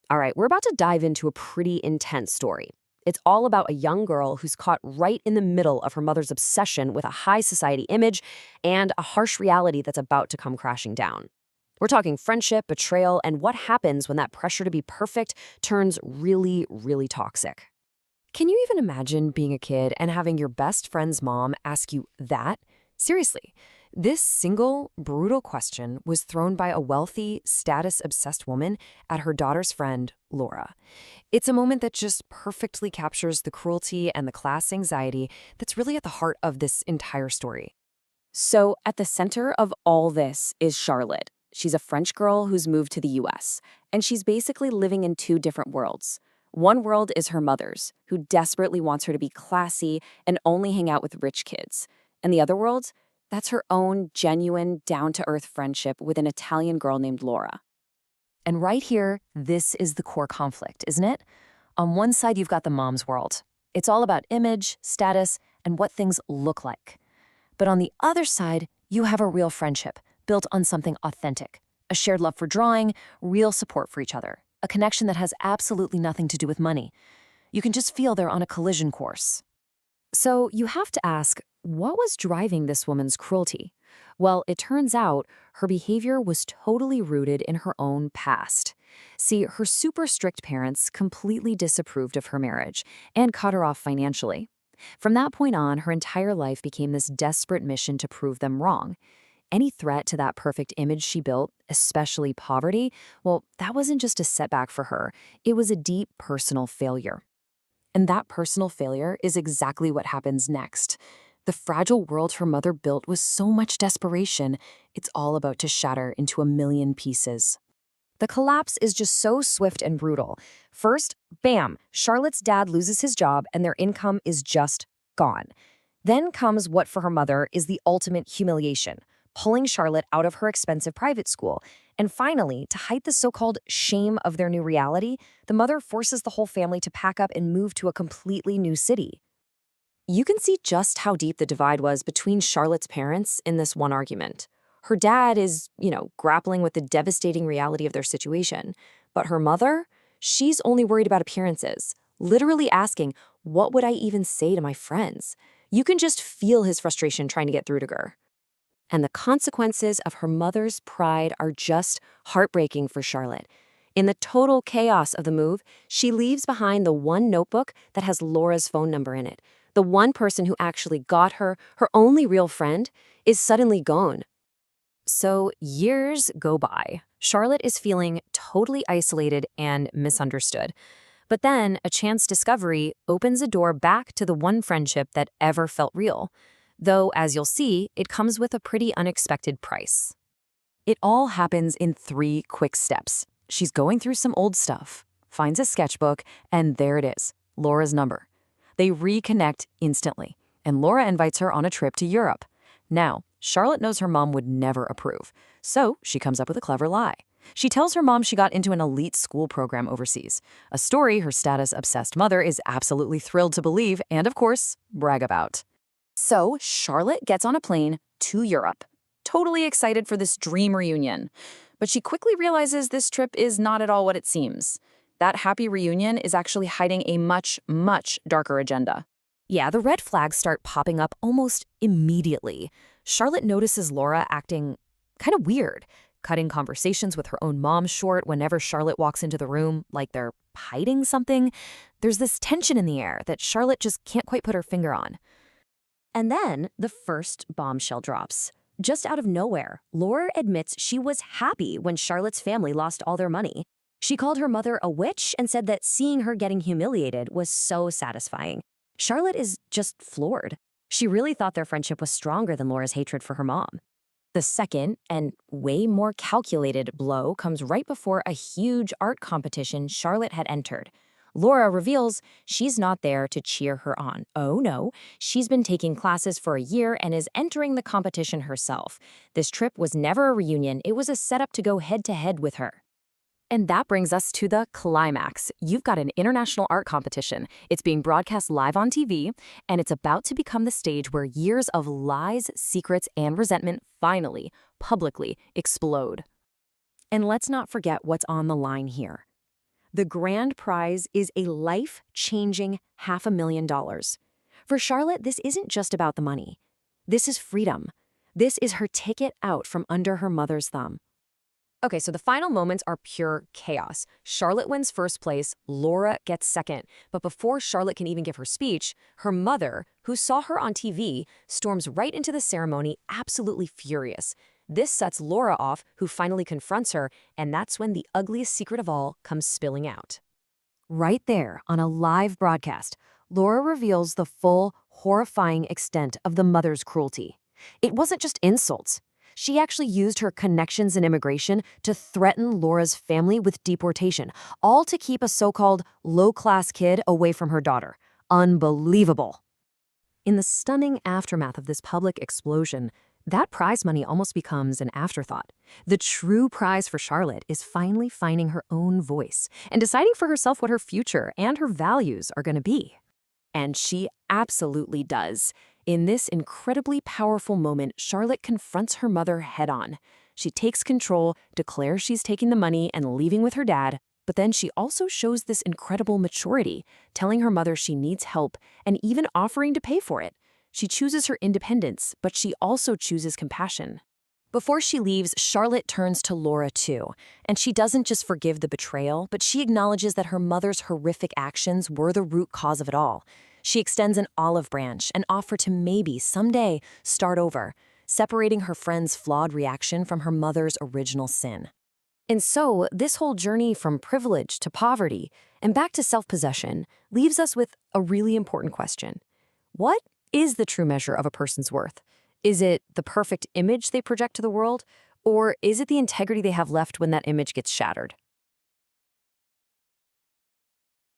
All right, we're about to dive into a pretty intense story. It's all about a young girl who's caught right in the middle of her mother's obsession with a high society image and a harsh reality that's about to come crashing down. We're talking friendship, betrayal, and what happens when that pressure to be perfect turns really, really toxic. Can you even imagine being a kid and having your best friend's mom ask you that? Seriously, this single, brutal question was thrown by a wealthy, status-obsessed woman at her daughter's friend, Laura. It's a moment that just perfectly captures the cruelty and the class anxiety that's really at the heart of this entire story. So, at the center of all this is Charlotte. She's a French girl who's moved to the US, and she's basically living in two different worlds. One world is her mother's, who desperately wants her to be classy and only hang out with rich kids. And the other world? That's her own genuine, down-to-earth friendship with an Italian girl named Laura. And right here, this is the core conflict, isn't it? On one side, you've got the mom's world. It's all about image, status, and what things look like. But on the other side, you have a real friendship built on something authentic, a shared love for drawing, real support for each other, a connection that has absolutely nothing to do with money. You can just feel they're on a collision course. So you have to ask, what was driving this woman's cruelty? Well, it turns out her behavior was totally rooted in her own past. See, her super strict parents completely disapproved of her marriage and cut her off financially. From that point on, her entire life became this desperate mission to prove them wrong. Any threat to that perfect image she built, especially poverty, well, that wasn't just a setback for her. It was a deep personal failure. And that personal failure is exactly what happens next. The fragile world her mother built with so much desperation, it's all about to shatter into a million pieces. The collapse is just so swift and brutal. First, bam, Charlotte's dad loses his job and their income is just gone. Then comes what for her mother is the ultimate humiliation, pulling Charlotte out of her expensive private school. And finally, to hide the so-called shame of their new reality, the mother forces the whole family to pack up and move to a completely new city. You can see just how deep the divide was between Charlotte's parents in this one argument. Her dad is, grappling with the devastating reality of their situation. But her mother, she's only worried about appearances, literally asking, what would I even say to my friends? You can just feel his frustration trying to get through to her. And the consequences of her mother's pride are just heartbreaking for Charlotte. In the total chaos of the move, she leaves behind the one notebook that has Laura's phone number in it. The one person who actually got her, her only real friend, is suddenly gone. So years go by. Charlotte is feeling totally isolated and misunderstood. But then a chance discovery opens a door back to the one friendship that ever felt real. Though, as you'll see, it comes with a pretty unexpected price. It all happens in 3 quick steps. She's going through some old stuff, finds a sketchbook, and there it is, Laura's number. They reconnect instantly, and Laura invites her on a trip to Europe. Now, Charlotte knows her mom would never approve, so she comes up with a clever lie. She tells her mom she got into an elite school program overseas, a story her status-obsessed mother is absolutely thrilled to believe and, of course, brag about. So Charlotte gets on a plane to Europe, totally excited for this dream reunion. But she quickly realizes this trip is not at all what it seems. That happy reunion is actually hiding a much, much darker agenda. Yeah, the red flags start popping up almost immediately. Charlotte notices Laura acting kind of weird, cutting conversations with her own mom short whenever Charlotte walks into the room, like they're hiding something. There's this tension in the air that Charlotte just can't quite put her finger on. And then the first bombshell drops. Just out of nowhere, Laura admits she was happy when Charlotte's family lost all their money. She called her mother a witch and said that seeing her getting humiliated was so satisfying. Charlotte is just floored. She really thought their friendship was stronger than Laura's hatred for her mom. The second, and way more calculated, blow comes right before a huge art competition Charlotte had entered. Laura reveals she's not there to cheer her on. Oh no, she's been taking classes for a year and is entering the competition herself. This trip was never a reunion, it was a setup to go head-to-head with her. And that brings us to the climax. You've got an international art competition. It's being broadcast live on TV, and it's about to become the stage where years of lies, secrets, and resentment finally, publicly, explode. And let's not forget what's on the line here. The grand prize is a life-changing $500,000. For Charlotte, this isn't just about the money. This is freedom. This is her ticket out from under her mother's thumb. Okay, so the final moments are pure chaos. Charlotte wins first place, Laura gets second. But before Charlotte can even give her speech, her mother, who saw her on TV, storms right into the ceremony, absolutely furious. This sets Laura off, who finally confronts her, and that's when the ugliest secret of all comes spilling out. Right there, on a live broadcast, Laura reveals the full, horrifying extent of the mother's cruelty. It wasn't just insults. She actually used her connections in immigration to threaten Laura's family with deportation, all to keep a so-called low-class kid away from her daughter. Unbelievable. In the stunning aftermath of this public explosion, that prize money almost becomes an afterthought. The true prize for Charlotte is finally finding her own voice and deciding for herself what her future and her values are going to be. And she absolutely does. In this incredibly powerful moment, Charlotte confronts her mother head-on. She takes control, declares she's taking the money and leaving with her dad, but then she also shows this incredible maturity, telling her mother she needs help and even offering to pay for it. She chooses her independence, but she also chooses compassion. Before she leaves, Charlotte turns to Laura too, and she doesn't just forgive the betrayal, but she acknowledges that her mother's horrific actions were the root cause of it all. She extends an olive branch, an offer to maybe someday start over, separating her friend's flawed reaction from her mother's original sin. And so, this whole journey from privilege to poverty and back to self-possession leaves us with a really important question. What is the true measure of a person's worth? Is it the perfect image they project to the world, or is it the integrity they have left when that image gets shattered?